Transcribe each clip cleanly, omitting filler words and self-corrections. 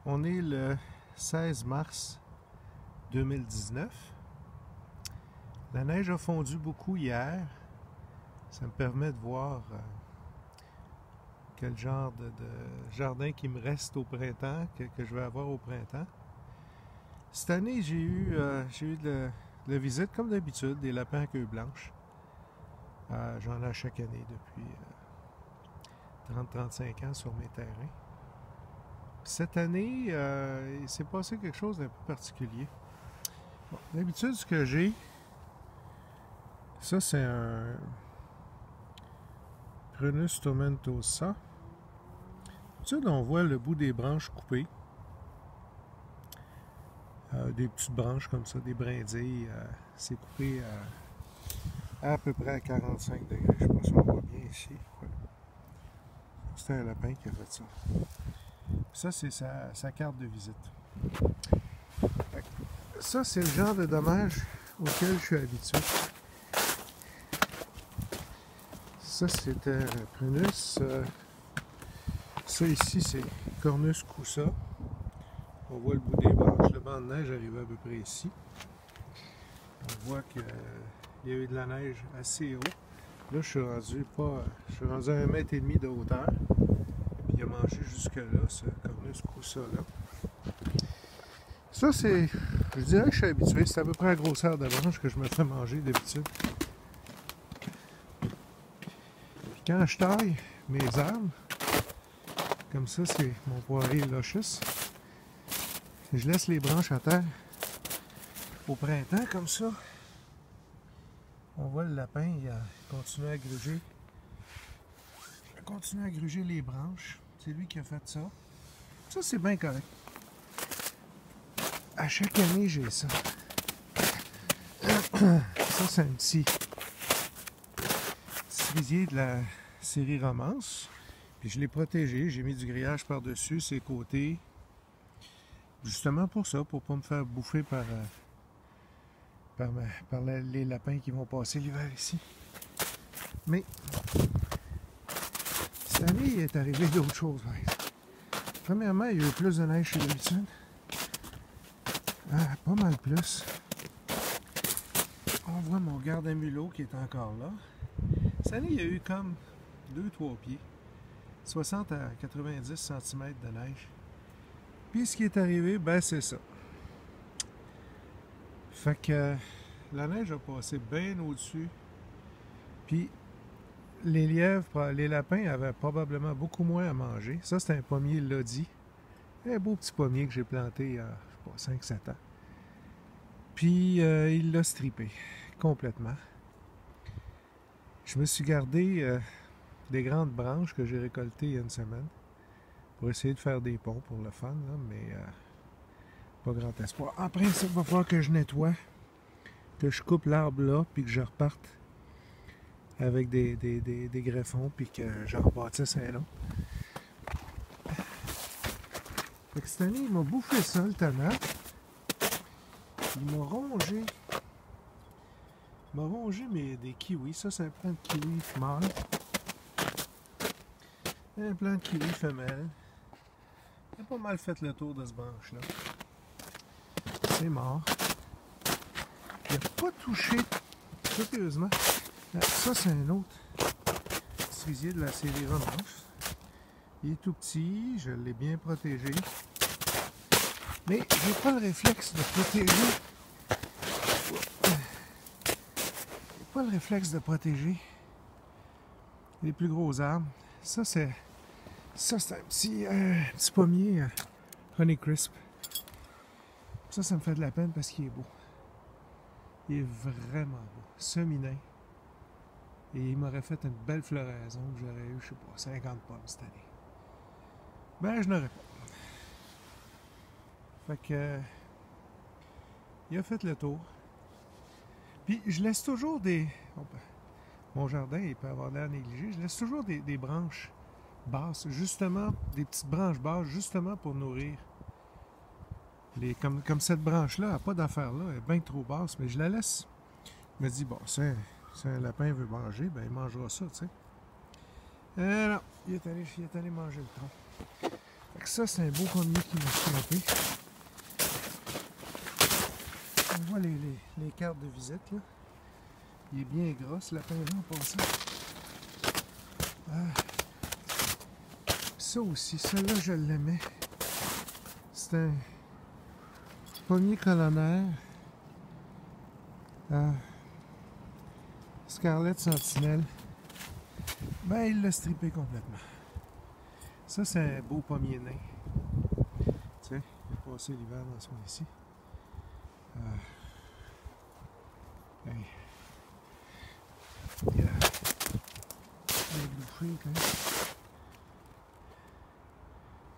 On est le 16 mars 2019. La neige a fondu beaucoup hier. Ça me permet de voir quel genre de jardin qui me reste au printemps, que je vais avoir au printemps. Cette année, j'ai eu de la visite, comme d'habitude, des lapins à queue blanche. J'en ai à chaque année depuis 30-35 ans sur mes terrains. Cette année, il s'est passé quelque chose d'un peu particulier. Bon, d'habitude, ce que j'ai, ça c'est un Prunus tomentosa. D'habitude, on voit le bout des branches coupées. Des petites branches comme ça, des brindilles. C'est coupé à peu près à 45 degrés. Je ne sais pas si on voit bien ici. Ouais. C'est un lapin qui a fait ça. Ça, c'est sa carte de visite. Ça, c'est le genre de dommage auquel je suis habitué. Ça, c'est un Prunus. Ça, ici, c'est Cornus cusa. On voit le bout des branches. Le banc de neige arrive à peu près ici. On voit qu'il y a eu de la neige assez haut. Là, je suis rendu à 1,5 m de hauteur. Puis il a mangé jusque-là, ce Cornus cusa-là. Ça, c'est... Je dirais que je suis habitué. C'est à peu près la grosseur de branche que je me fais manger d'habitude. Puis quand je taille mes arbres, comme ça, c'est mon poirier Lochus, je laisse les branches à terre au printemps, comme ça. On voit le lapin, il continue à gruger. Il continue à gruger les branches. C'est lui qui a fait ça. Ça, c'est bien correct. À chaque année, j'ai ça. Ça, c'est un petit cerisier de la série Romance. Puis je l'ai protégé. J'ai mis du grillage par-dessus ses côtés. Justement pour ça, pour ne pas me faire bouffer par les lapins qui vont passer l'hiver ici. Mais cette année, il est arrivé d'autres choses. Premièrement, il y a eu plus de neige que d'habitude. Pas mal plus. On voit mon garde à mulot qui est encore là. Cette année, il y a eu comme 2-3 pieds. 60 à 90 cm de neige. Puis ce qui est arrivé, ben c'est ça. Fait que la neige a passé bien au-dessus. Puis les lièvres, les lapins avaient probablement beaucoup moins à manger. Ça, c'est un pommier Lodi. Un beau petit pommier que j'ai planté il y a, je sais pas, 5-7 ans. Puis il l'a strippé complètement. Je me suis gardé des grandes branches que j'ai récoltées il y a une semaine pour essayer de faire des ponts pour le fun, là, mais pas grand espoir. En principe, il va falloir que je nettoie, que je coupe l'arbre là, puis que je reparte avec des greffons, puis que j'en rebâtisse un autre. Fait que cette année, il m'a bouffé ça, le tannant. Il m'a rongé. Il m'a rongé des kiwis. Ça, c'est un plant de kiwi mâle. Un plant de kiwi femelle. Il a pas mal fait le tour de ce branche-là. C'est mort. Il n'a pas touché, curieusement. Ça, c'est un autre cerisier de la série Romance. Il est tout petit, je l'ai bien protégé. Mais j'ai pas le réflexe de protéger. J'ai pas le réflexe de protéger les plus gros arbres. Ça, c'est un petit pommier Honeycrisp. Ça me fait de la peine parce qu'il est beau. Il est vraiment beau. Semi-nain. Et il m'aurait fait une belle floraison que j'aurais eu, je sais pas, 50 pommes cette année. Ben, je n'aurais pas. Fait que... il a fait le tour. Puis, je laisse toujours des... mon jardin, il peut avoir l'air négligé. Je laisse toujours des branches basses, justement, des petites branches basses, justement pour nourrir. Comme cette branche-là, elle n'a pas d'affaire là, elle est bien trop basse, mais je la laisse. Je me dis, bon, si un lapin veut manger, ben il mangera ça, tu sais. Non, il est allé manger le tronc. Ça, c'est un beau pommier qui m'a frappé. On voit les cartes de visite, là. Il est bien gras, ce lapin-là, en passant. Ça aussi, celui-là, je l'aimais. C'est un pommier colonnaire. Scarlett Sentinelle. Ben, il l'a strippé complètement. Ça, c'est un beau pommier nain. Tiens, il a passé l'hiver dans ce coin-ci. Hey. Il a bouffé quand même.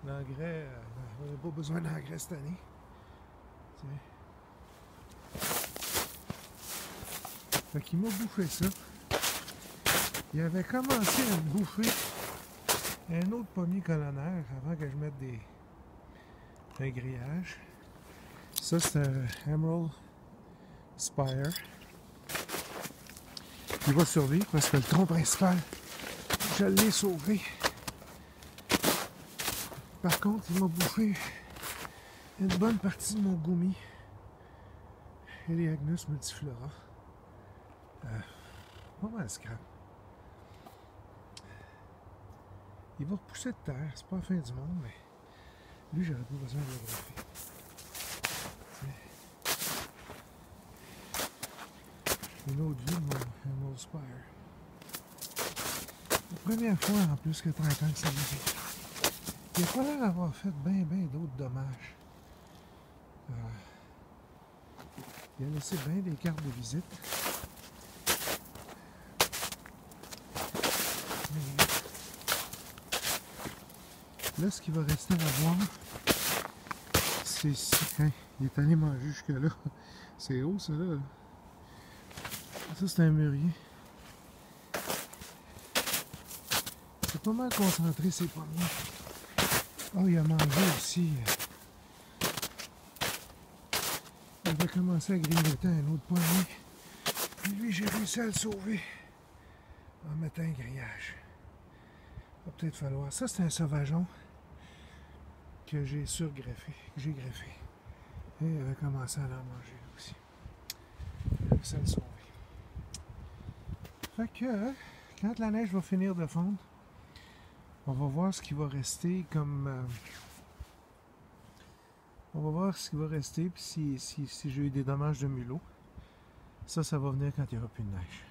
L'engrais, on n'a pas besoin d'engrais cette année. Tiens. Fait qu'il m'a bouffé ça. Il avait commencé à me bouffer un autre pommier colonnaire avant que je mette un grillage. Ça, c'est un Emerald Spire. Il va survivre parce que le tronc principal, je l'ai sauvé. Par contre, il m'a bouffé une bonne partie de mon gommi. Eleagnus multiflora. Pas mal scrap. Il va repousser de terre, c'est pas la fin du monde, mais lui, j'aurais pas besoin de le greffer. Une autre vue de mon Emerald Spire. La première fois en plus que 30 ans que ça m'arrive. Il a pas l'air d'avoir fait bien d'autres dommages. Il a laissé bien des cartes de visite. Mais là, ce qu'il va rester à voir, c'est ici. Hein, il est allé manger jusque-là. C'est haut, ça, là. Ça, c'est un mûrier. C'est pas mal concentré, ces pommiers. Oh, il a mangé aussi. Il avait commencé à grignoter un autre pommier. Puis lui, j'ai réussi à le sauver en mettant un grillage. Il va peut-être falloir. Ça, c'est un sauvageon que j'ai surgreffé, que j'ai greffé. Et il avait commencé à en manger aussi. J'ai réussi à le sauver. Fait que, quand la neige va finir de fondre, on va voir ce qui va rester comme... on va voir ce qui va rester, puis si j'ai eu des dommages de mulot. Ça va venir quand il n'y aura plus de neige.